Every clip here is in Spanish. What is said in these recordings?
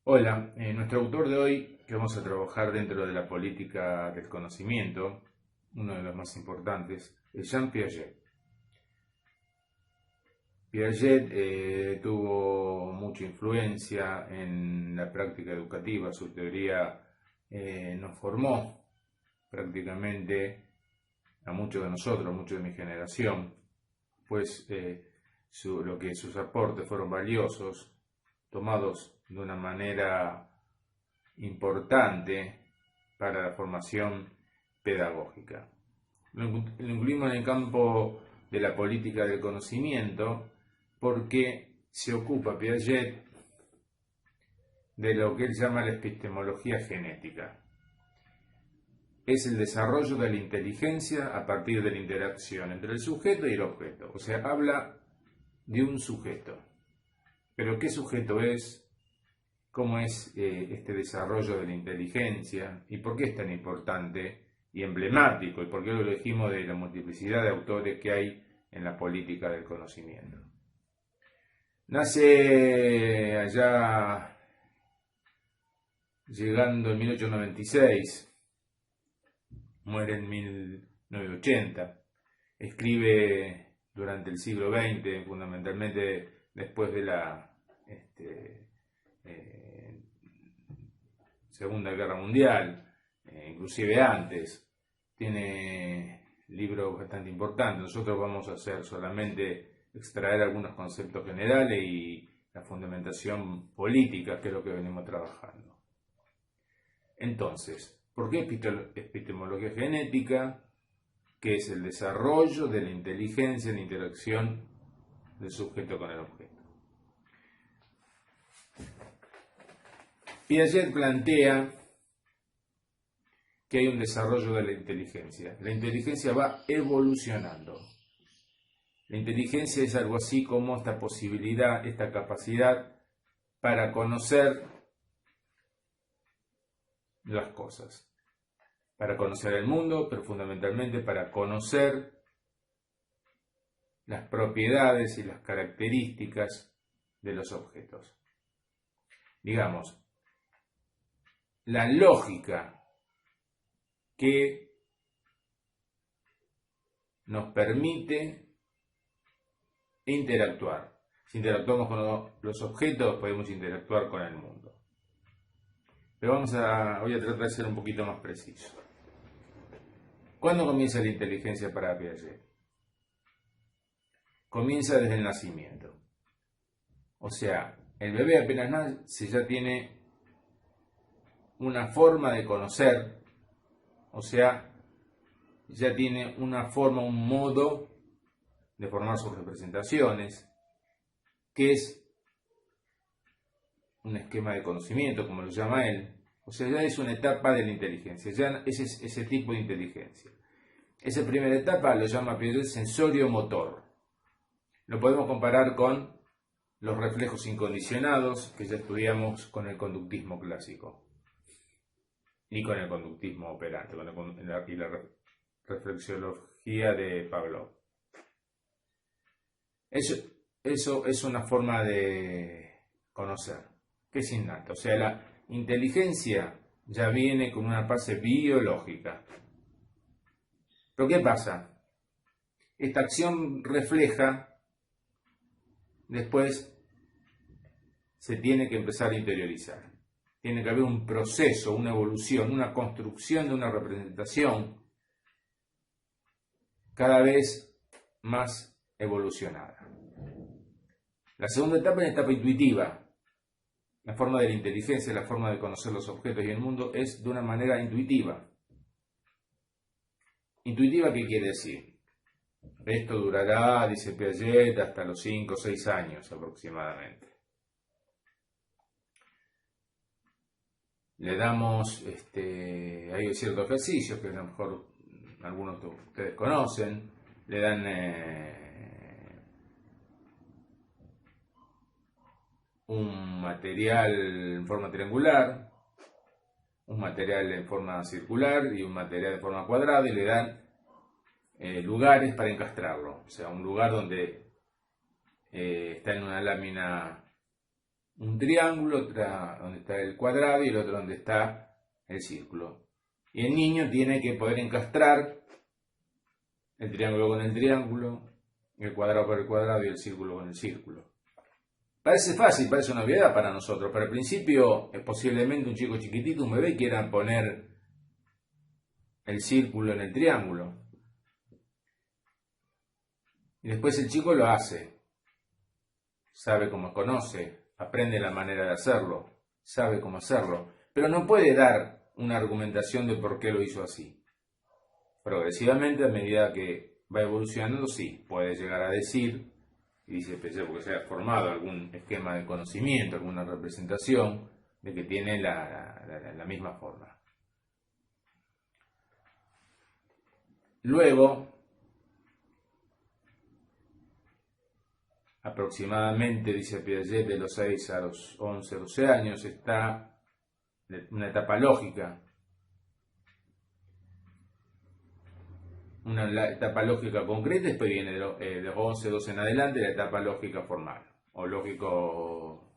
Hola, nuestro autor de hoy, que vamos a trabajar dentro de la política del conocimiento, uno de los más importantes, es Jean Piaget. Piaget tuvo mucha influencia en la práctica educativa, su teoría nos formó prácticamente a muchos de nosotros, muchos de mi generación, pues sus aportes fueron valiosos, tomados de una manera importante para la formación pedagógica. Lo incluimos en el campo de la política del conocimiento porque se ocupa Piaget de lo que él llama la epistemología genética. Es el desarrollo de la inteligencia a partir de la interacción entre el sujeto y el objeto. O sea, habla de un sujeto. Pero ¿qué sujeto es? ¿Cómo es este desarrollo de la inteligencia? ¿Y por qué es tan importante y emblemático? ¿Y por qué lo elegimos de la multiplicidad de autores que hay en la política del conocimiento? Nace allá llegando en 1896, muere en 1980, escribe durante el siglo XX, fundamentalmente después de la Segunda Guerra Mundial, inclusive antes. Tiene libros bastante importantes. Nosotros vamos a hacer solamente extraer algunos conceptos generales y la fundamentación política, que es lo que venimos trabajando. Entonces, ¿por qué epistemología genética? Que es el desarrollo de la inteligencia en la interacción del sujeto con el objeto. Piaget plantea que hay un desarrollo de la inteligencia. La inteligencia va evolucionando. La inteligencia es algo así como esta posibilidad, esta capacidad para conocer las cosas, para conocer el mundo, pero fundamentalmente para conocer las propiedades y las características de los objetos. Digamos, la lógica que nos permite interactuar. Si interactuamos con los objetos, podemos interactuar con el mundo. Pero voy a tratar de ser un poquito más preciso. ¿Cuándo comienza la inteligencia para Piaget? Comienza desde el nacimiento. O sea, el bebé apenas nace ya tiene una forma de conocer, o sea, ya tiene una forma, un modo de formar sus representaciones, que es un esquema de conocimiento, como lo llama él. O sea, ya es una etapa de la inteligencia, ya es ese tipo de inteligencia. Esa primera etapa lo llama Piaget sensorio-motor. Lo podemos comparar con los reflejos incondicionados que ya estudiamos con el conductismo clásico y con el conductismo operante y la reflexología de Pavlov. Eso es una forma de conocer, que es innata. O sea, la inteligencia ya viene con una base biológica. Pero ¿qué pasa? Esta acción refleja, después se tiene que empezar a interiorizar. Tiene que haber un proceso, una evolución, una construcción de una representación cada vez más evolucionada. La segunda etapa es la etapa intuitiva. La forma de la inteligencia, la forma de conocer los objetos y el mundo es de una manera intuitiva. ¿Intuitiva qué quiere decir? Esto durará, dice Piaget, hasta los 5 o 6 años aproximadamente. Le damos, hay ciertos ejercicios que a lo mejor algunos de ustedes conocen, le dan un material en forma triangular, un material en forma circular y un material en forma cuadrada y le dan lugares para encastrarlo. O sea, un lugar donde está en una lámina un triángulo, otra donde está el cuadrado y el otro donde está el círculo. Y el niño tiene que poder encastrar el triángulo con el triángulo, el cuadrado con el cuadrado y el círculo con el círculo. Parece fácil, parece una obviedad para nosotros, pero al principio posiblemente un chico chiquitito, un bebé, quiera poner el círculo en el triángulo. Y después el chico lo hace, sabe cómo conoce, aprende la manera de hacerlo, sabe cómo hacerlo, pero no puede dar una argumentación de por qué lo hizo así. Progresivamente, a medida que va evolucionando, sí, puede llegar a decir, y dice porque se ha formado algún esquema de conocimiento, alguna representación de que tiene la misma forma. Luego, aproximadamente, dice Piaget, de los 6 a los 11, 12 años, está una etapa lógica. Una etapa lógica concreta, después viene de los 11, 12 en adelante la etapa lógica formal o lógico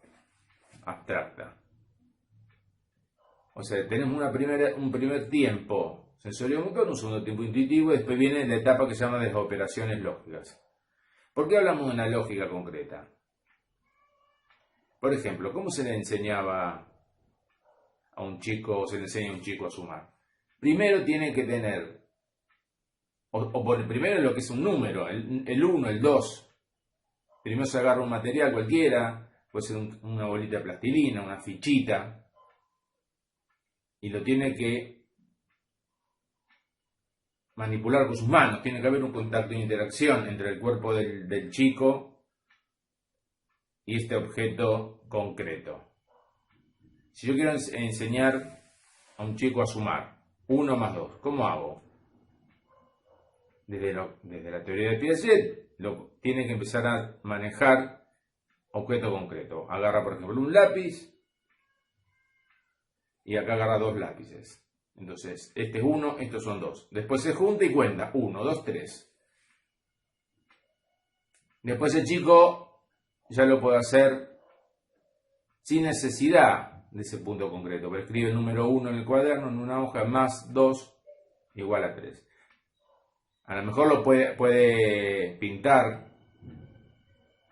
abstracta. O sea, tenemos un primer tiempo sensorio-motor, un segundo tiempo intuitivo, y después viene la etapa que se llama de las operaciones lógicas. ¿Por qué hablamos de una lógica concreta? Por ejemplo, ¿cómo se le enseñaba a un chico, o se le enseña a un chico a sumar? Primero tiene que tener, o por el primero lo que es un número, el 1, el 2. Primero se agarra un material cualquiera, puede ser una bolita de plastilina, una fichita, y lo tiene que manipular con sus manos. Tiene que haber un contacto de interacción entre el cuerpo del chico y este objeto concreto. Si yo quiero enseñar a un chico a sumar 1 más 2, ¿cómo hago? Desde la teoría de Piaget, tiene que empezar a manejar objeto concreto. Agarra, por ejemplo, un lápiz y acá agarra 2 lápices. Entonces, este es 1, estos son 2. Después se junta y cuenta. 1, 2, 3. Después el chico ya lo puede hacer sin necesidad de ese punto concreto. Pero escribe el número 1 en el cuaderno, en una hoja, más 2 igual a 3. A lo mejor lo puede pintar.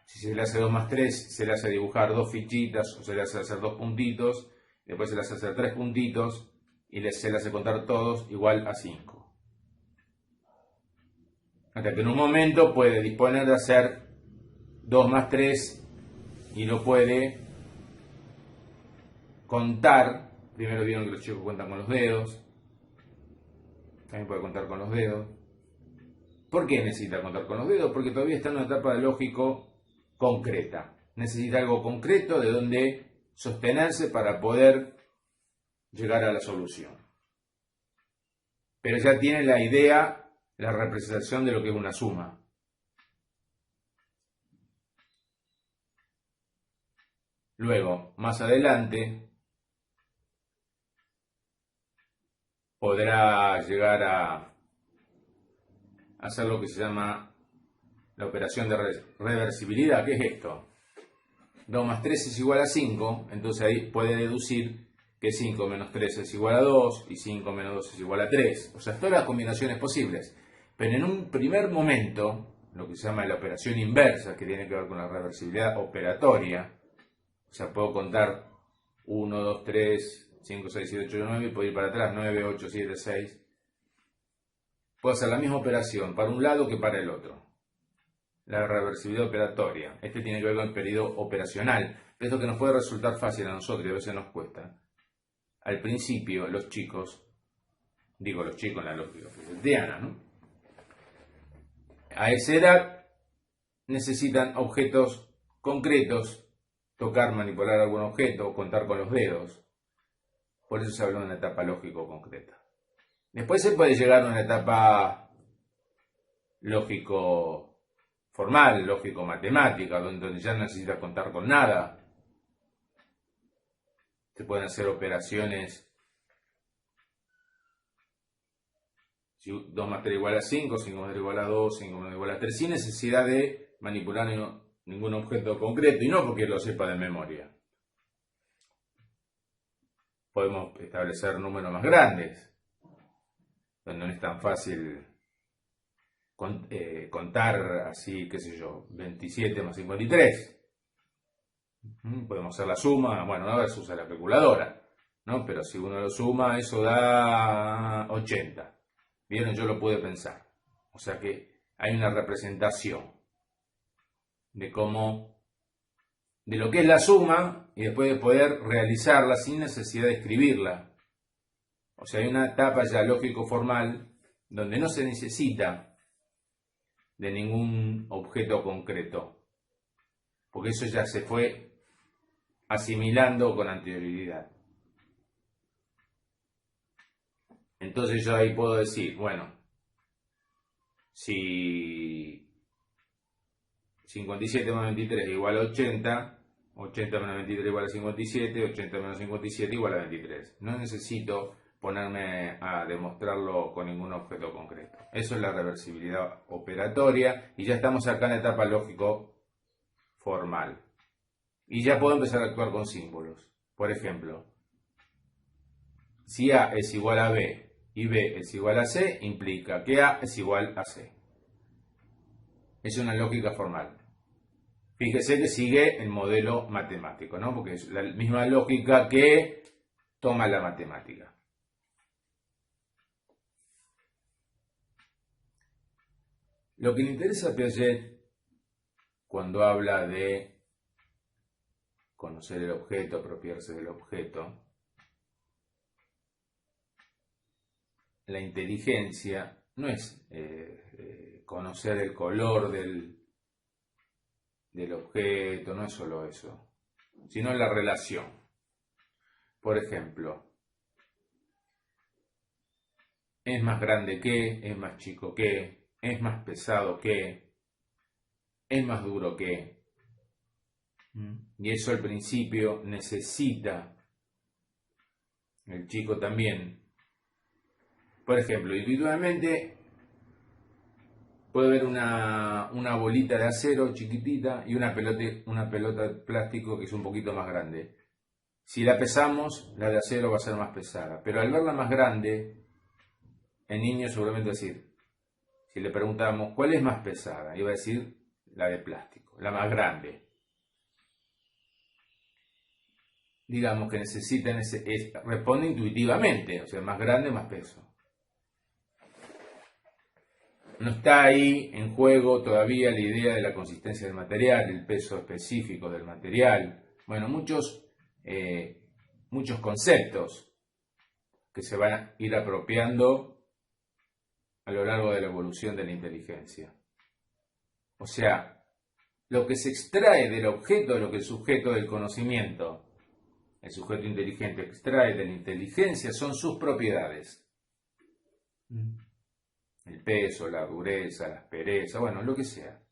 Si se le hace 2 más 3, se le hace dibujar 2 fichitas, o se le hace hacer 2 puntitos, después se le hace hacer 3 puntitos, y se le hace contar todos igual a 5. Hasta que en un momento puede disponer de hacer 2 más 3 y lo puede contar. Primero vieron que los chicos cuentan con los dedos, también puede contar con los dedos. ¿Por qué necesita contar con los dedos? Porque todavía está en una etapa de lógico concreta. Necesita algo concreto de donde sostenerse para poder llegar a la solución. Pero ya tiene la idea, la representación de lo que es una suma. Luego, más adelante, podrá llegar a hacer lo que se llama la operación de reversibilidad. ¿Qué es esto? 2 más 3 es igual a 5, entonces ahí puede deducir que 5 menos 3 es igual a 2 y 5 menos 2 es igual a 3. O sea, todas las combinaciones posibles. Pero en un primer momento, lo que se llama la operación inversa, que tiene que ver con la reversibilidad operatoria, o sea, puedo contar 1, 2, 3, 5, 6, 7, 8, 9 y puedo ir para atrás, 9, 8, 7, 6. Puedo hacer la misma operación para un lado que para el otro. La reversibilidad operatoria. Este tiene que ver con el periodo operacional. Esto que nos puede resultar fácil a nosotros y a veces nos cuesta. Al principio, los chicos, digo los chicos en la lógica piagetiana, ¿no? A esa edad necesitan objetos concretos, tocar, manipular algún objeto, contar con los dedos. Por eso se habla de una etapa lógico-concreta. Después se puede llegar a una etapa lógico-formal, lógico-matemática, donde ya no necesita contar con nada. Se pueden hacer operaciones. Si 2 más 3 igual a 5, 5 más 3 igual a 2, 5 más 3 igual a 3, sin necesidad de manipular ningún objeto concreto, y no porque lo sepa de memoria, podemos establecer números más grandes, donde no es tan fácil contar así, qué sé yo, 27 más 53. Podemos hacer la suma, bueno, una vez se usa la calculadora, ¿no? Pero si uno lo suma, eso da 80. ¿Vieron? Yo lo pude pensar. O sea que hay una representación de cómo, de lo que es la suma y después de poder realizarla sin necesidad de escribirla. O sea, hay una etapa ya lógico-formal donde no se necesita de ningún objeto concreto, porque eso ya se fue asimilando con anterioridad. Entonces yo ahí puedo decir, bueno, si 57 menos 23 igual a 80, 80 menos 23 igual a 57, 80 menos 57 igual a 23. No necesito ponerme a demostrarlo con ningún objeto concreto. Eso es la reversibilidad operatoria y ya estamos acá en la etapa lógico-formal. Y ya puedo empezar a actuar con símbolos. Por ejemplo, si A es igual a B y B es igual a C, implica que A es igual a C. Es una lógica formal. Fíjese que sigue el modelo matemático, ¿no? Porque es la misma lógica que toma la matemática. Lo que le interesa a Piaget cuando habla de conocer el objeto, apropiarse del objeto, la inteligencia no es conocer el color del objeto, no es solo eso, sino la relación. Por ejemplo, es más grande que, es más chico que, es más pesado que, es más duro que. Y eso al principio necesita el chico también. Por ejemplo, individualmente puede haber una bolita de acero chiquitita y una pelota de plástico que es un poquito más grande. Si la pesamos, la de acero va a ser más pesada. Pero al verla más grande, el niño seguramente va a decir, si le preguntamos cuál es más pesada, iba a decir la de plástico, la más grande. Digamos que necesitan responde intuitivamente, o sea, más grande, más peso. No está ahí en juego todavía la idea de la consistencia del material, el peso específico del material. Bueno, muchos conceptos que se van a ir apropiando a lo largo de la evolución de la inteligencia. O sea, lo que se extrae del objeto, lo que el sujeto del conocimiento, el sujeto inteligente extrae de la inteligencia son sus propiedades. El peso, la dureza, la aspereza, bueno, lo que sea.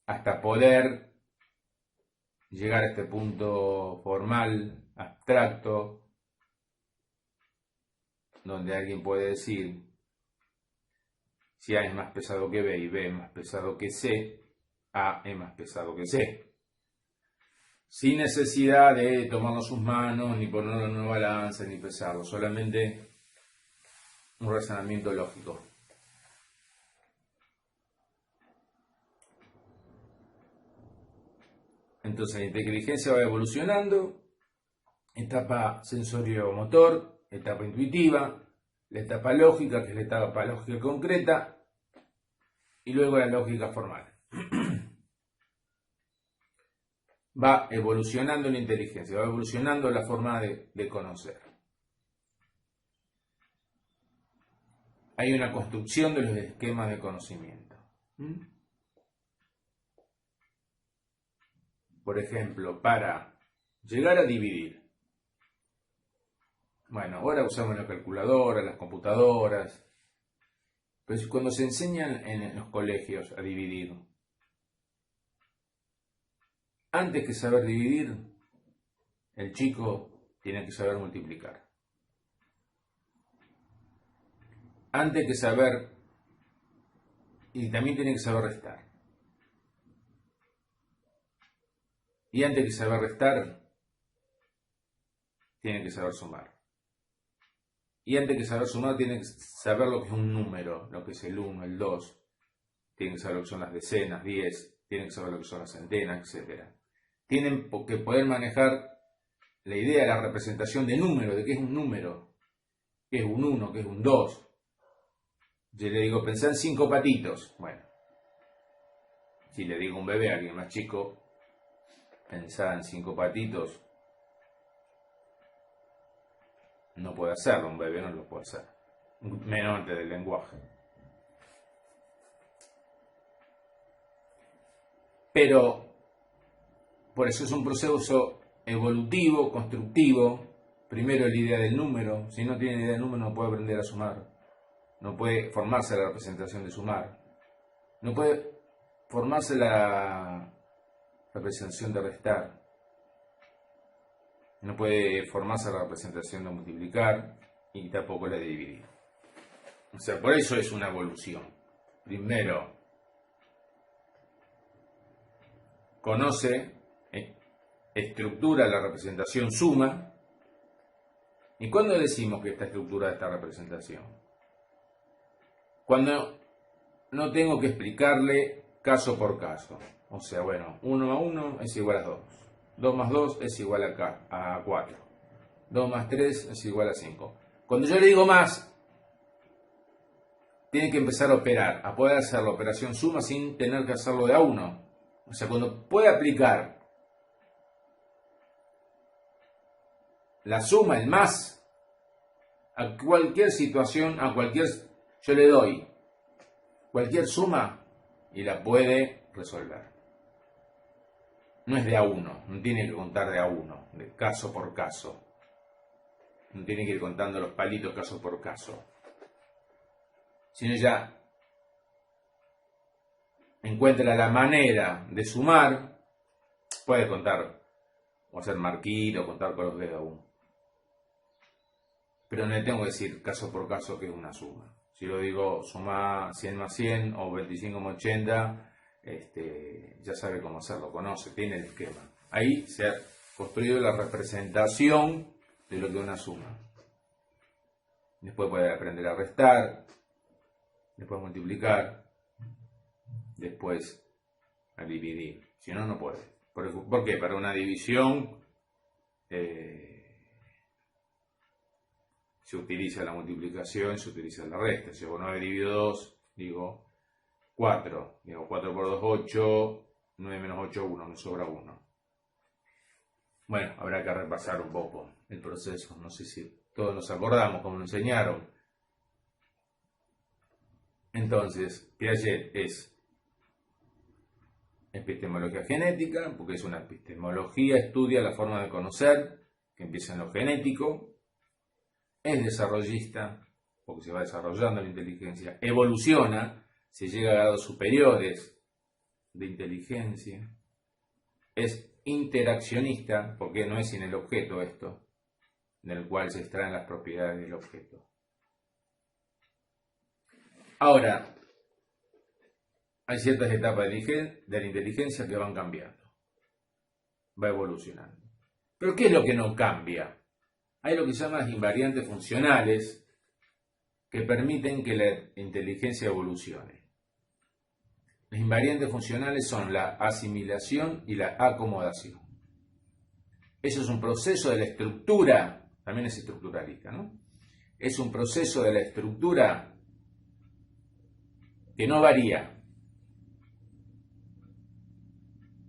Hasta poder llegar a este punto formal, abstracto, donde alguien puede decir, si A es más pesado que B y B es más pesado que C, A es más pesado que C. Sin necesidad de tomarnos sus manos, ni ponerlo en una balanza, ni pesarlo, solamente un razonamiento lógico. Entonces la inteligencia va evolucionando, etapa sensorio-motor, etapa intuitiva, la etapa lógica, que es la etapa lógica concreta, y luego la lógica formal. Va evolucionando la inteligencia, va evolucionando la forma de conocer. Hay una construcción de los esquemas de conocimiento. Por ejemplo, para llegar a dividir. Bueno, ahora usamos la calculadora, las computadoras. Pero cuando se enseñan en los colegios a dividir, antes que saber dividir, el chico tiene que saber multiplicar. Antes que saber, y también tiene que saber restar. Y antes que saber restar, tiene que saber sumar. Y antes que saber sumar, tiene que saber lo que es un número, lo que es el 1, el 2. Tiene que saber lo que son las decenas, 10. Tiene que saber lo que son las centenas, etc. Tienen que poder manejar la idea de la representación de número, de qué es un número, qué es un 1, qué es un 2. Yo le digo, pensá en 5 patitos. Bueno, si le digo a un bebé, a alguien más chico, pensá en 5 patitos, no puede hacerlo, un bebé no lo puede hacer, menos antes del lenguaje. Pero, por eso es un proceso evolutivo, constructivo. Primero la idea del número. Si no tiene idea del número no puede aprender a sumar. No puede formarse la representación de sumar. No puede formarse la representación de restar. No puede formarse la representación de multiplicar y tampoco la de dividir. O sea, por eso es una evolución. Primero, conoce, estructura la representación suma. ¿Y cuándo decimos que está estructurada esta representación? Cuando no tengo que explicarle caso por caso. O sea, bueno, 1 más 1 es igual a 2. 2 más 2 es igual a 4. 2 más 3 es igual a 5. Cuando yo le digo más, tiene que empezar a operar, a poder hacer la operación suma sin tener que hacerlo de a uno. O sea, cuando puede aplicar la suma, el más, a cualquier situación, yo le doy cualquier suma y la puede resolver. No es de a uno, no tiene que contar de a uno, de caso por caso. No tiene que ir contando los palitos caso por caso. Sino ya encuentra la manera de sumar, puede contar, o hacer marquito, o contar con los dedos aún. Pero no le tengo que decir caso por caso que es una suma. Si lo digo suma 100 más 100 o 25 más 80, ya sabe cómo hacerlo, conoce, tiene el esquema. Ahí se ha construido la representación de lo que es una suma. Después puede aprender a restar, después multiplicar, después a dividir. Si no, no puede. ¿Por qué? Para una división se utiliza la multiplicación, se utiliza la resta. Si hago 9 dividido 2, digo 4. Digo 4 por 2, 8. 9 menos 8, 1. Me sobra 1. Bueno, habrá que repasar un poco el proceso. No sé si todos nos acordamos como nos enseñaron. Entonces, Piaget es epistemología genética, porque es una epistemología, estudia la forma de conocer, que empieza en lo genético. Es desarrollista, porque se va desarrollando la inteligencia. Evoluciona, se llega a grados superiores de inteligencia. Es interaccionista, porque no es sin el objeto esto, del cual se extraen las propiedades del objeto. Ahora, hay ciertas etapas de la inteligencia que van cambiando, va evolucionando. Pero ¿qué es lo que no cambia? Hay lo que se llama las invariantes funcionales que permiten que la inteligencia evolucione. Las invariantes funcionales son la asimilación y la acomodación. Eso es un proceso de la estructura, también es estructuralista, ¿no? Es un proceso de la estructura que no varía.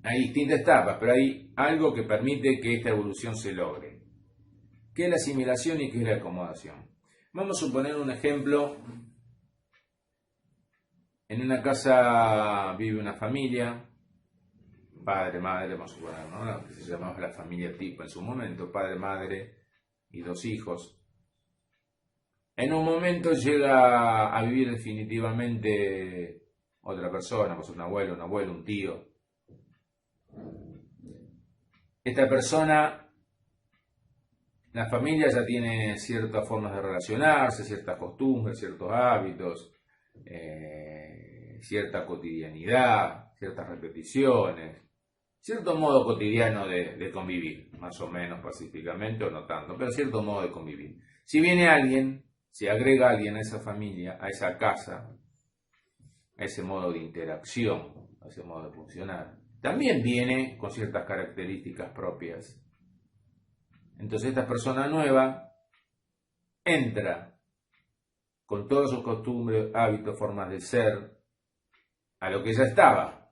Hay distintas etapas, pero hay algo que permite que esta evolución se logre. ¿Qué es la asimilación y qué es la acomodación? Vamos a suponer un ejemplo. En una casa vive una familia, padre, madre, vamos a suponer, ¿no? Que se llamaba la familia tipo en su momento, padre, madre y 2 hijos. En un momento llega a vivir definitivamente otra persona, pues un abuelo, un tío. Esta persona, la familia ya tiene ciertas formas de relacionarse, ciertas costumbres, ciertos hábitos, cierta cotidianidad, ciertas repeticiones. cierto modo cotidiano de convivir, más o menos pacíficamente o no tanto, pero cierto modo de convivir. Si viene alguien, si agrega alguien a esa familia, a esa casa, a ese modo de interacción, a ese modo de funcionar, también viene con ciertas características propias. Entonces esta persona nueva entra con todas sus costumbres, hábitos, formas de ser, a lo que ya estaba.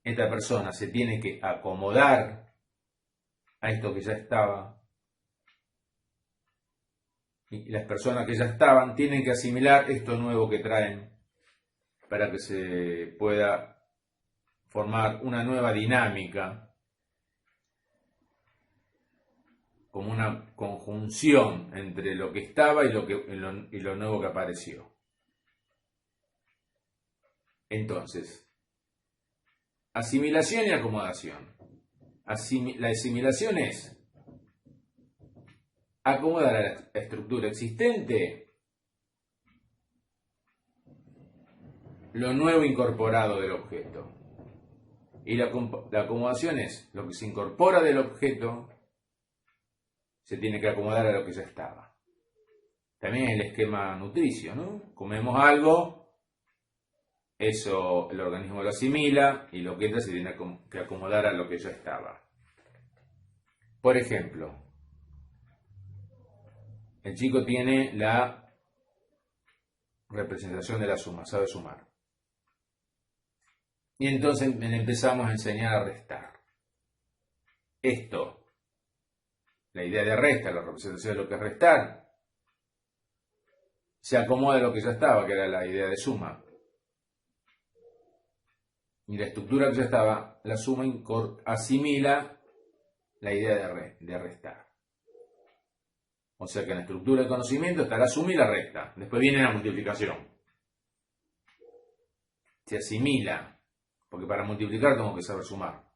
Esta persona se tiene que acomodar a esto que ya estaba. Y las personas que ya estaban tienen que asimilar esto nuevo que traen para que se pueda formar una nueva dinámica, como una conjunción entre lo que estaba y lo nuevo que apareció. Entonces, asimilación y acomodación. La asimilación es acomodar a la estructura existente lo nuevo incorporado del objeto. Y la acomodación es lo que se incorpora del objeto se tiene que acomodar a lo que ya estaba. También el esquema nutricio, ¿no? Comemos algo, eso el organismo lo asimila y lo que entra se tiene que acomodar a lo que ya estaba. Por ejemplo, el chico tiene la representación de la suma, sabe sumar. Y entonces le empezamos a enseñar a restar. Esto, la idea de resta, la representación de lo que es restar, se acomoda a lo que ya estaba, que era la idea de suma. Y la estructura que ya estaba, la suma asimila la idea de restar. O sea que en la estructura del conocimiento está la suma y la resta. Después viene la multiplicación. Se asimila, porque para multiplicar tengo que saber sumar.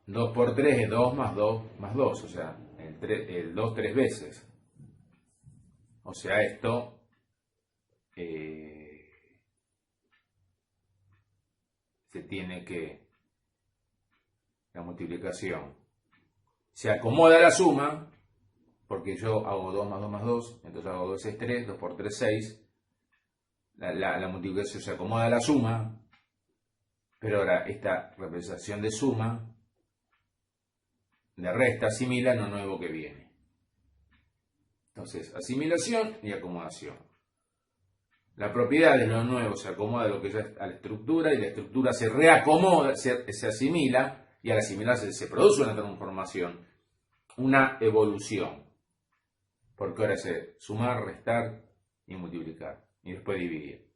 2 por 3 es 2 más 2 más 2, o sea, el 2 3 veces. O sea, esto se tiene que, la multiplicación, se acomoda la suma, porque yo hago 2 más 2 más 2, entonces hago 2 es 3, 2 por 3 6, la multiplicación se acomoda a la suma, pero ahora esta representación de suma, de resta, asimila lo nuevo que viene. Entonces, asimilación y acomodación. La propiedad de lo nuevo se acomoda a lo que ya a la estructura y la estructura se reacomoda, se asimila y al asimilarse se produce una transformación, una evolución. Porque ahora es sumar, restar y multiplicar y después dividir.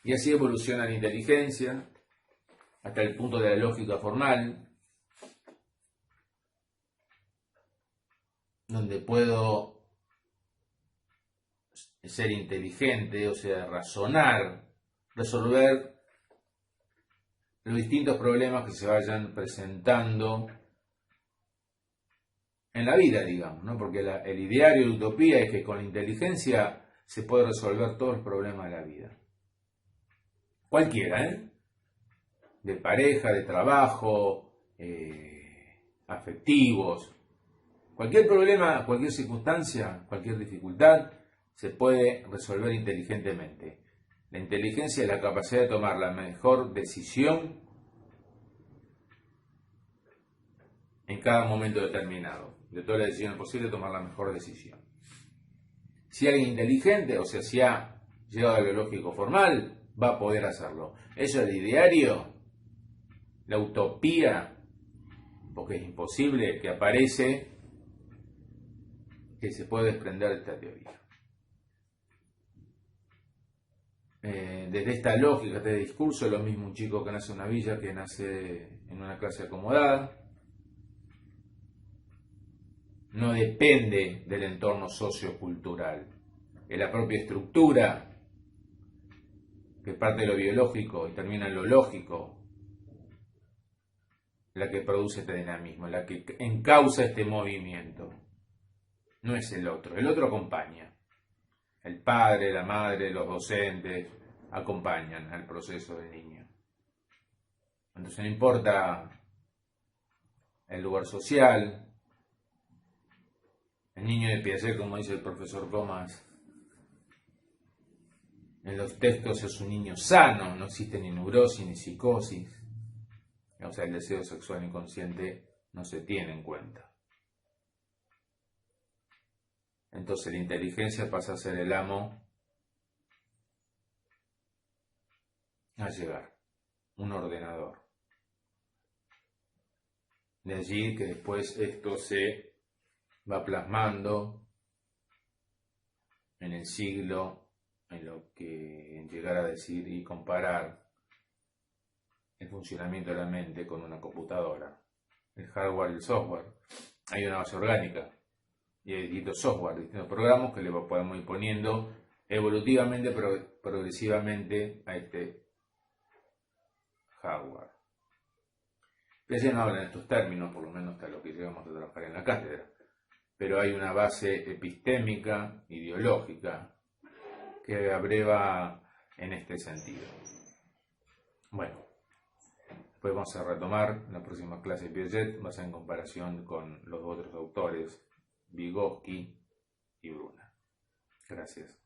Y así evoluciona la inteligencia hasta el punto de la lógica formal, donde puedo ser inteligente, o sea, razonar, resolver los distintos problemas que se vayan presentando en la vida, digamos, ¿no? Porque el ideario de utopía es que con la inteligencia se puede resolver todos los problemas de la vida. Cualquiera, ¿eh? De pareja, de trabajo, afectivos. Cualquier problema, cualquier circunstancia, cualquier dificultad se puede resolver inteligentemente. La inteligencia es la capacidad de tomar la mejor decisión en cada momento determinado. De todas las decisiones posibles, tomar la mejor decisión. Si alguien inteligente, o sea, si ha llegado a lo lógico formal, va a poder hacerlo. Eso es el ideario, la utopía, porque es imposible que aparece, que se puede desprender de esta teoría. Desde esta lógica, este discurso, es lo mismo un chico que nace en una villa que nace en una clase acomodada. No depende del entorno sociocultural. Es la propia estructura, que parte de lo biológico y termina en lo lógico, la que produce este dinamismo, la que encausa este movimiento. No es el otro acompaña. El padre, la madre, los docentes acompañan al proceso del niño. Entonces no importa el lugar social. El niño de Piaget, como dice el profesor Comas, en los textos es un niño sano, no existe ni neurosis ni psicosis. O sea, el deseo sexual inconsciente no se tiene en cuenta. Entonces la inteligencia pasa a ser el amo a llegar, un ordenador. De allí que después esto se va plasmando en el siglo, en lo que en llegar a decir y comparar el funcionamiento de la mente con una computadora, el hardware y el software. Hay una base orgánica y hay distintos software, distintos programas que le podemos ir poniendo evolutivamente, progresivamente a este hardware. Piaget no habla en estos términos, por lo menos hasta lo que llegamos a trabajar en la cátedra, pero hay una base epistémica, ideológica, que abreva en este sentido. Bueno, después vamos a retomar la próxima clase de Piaget, va a ser en comparación con los otros autores, Vygotsky y Bruna. Gracias.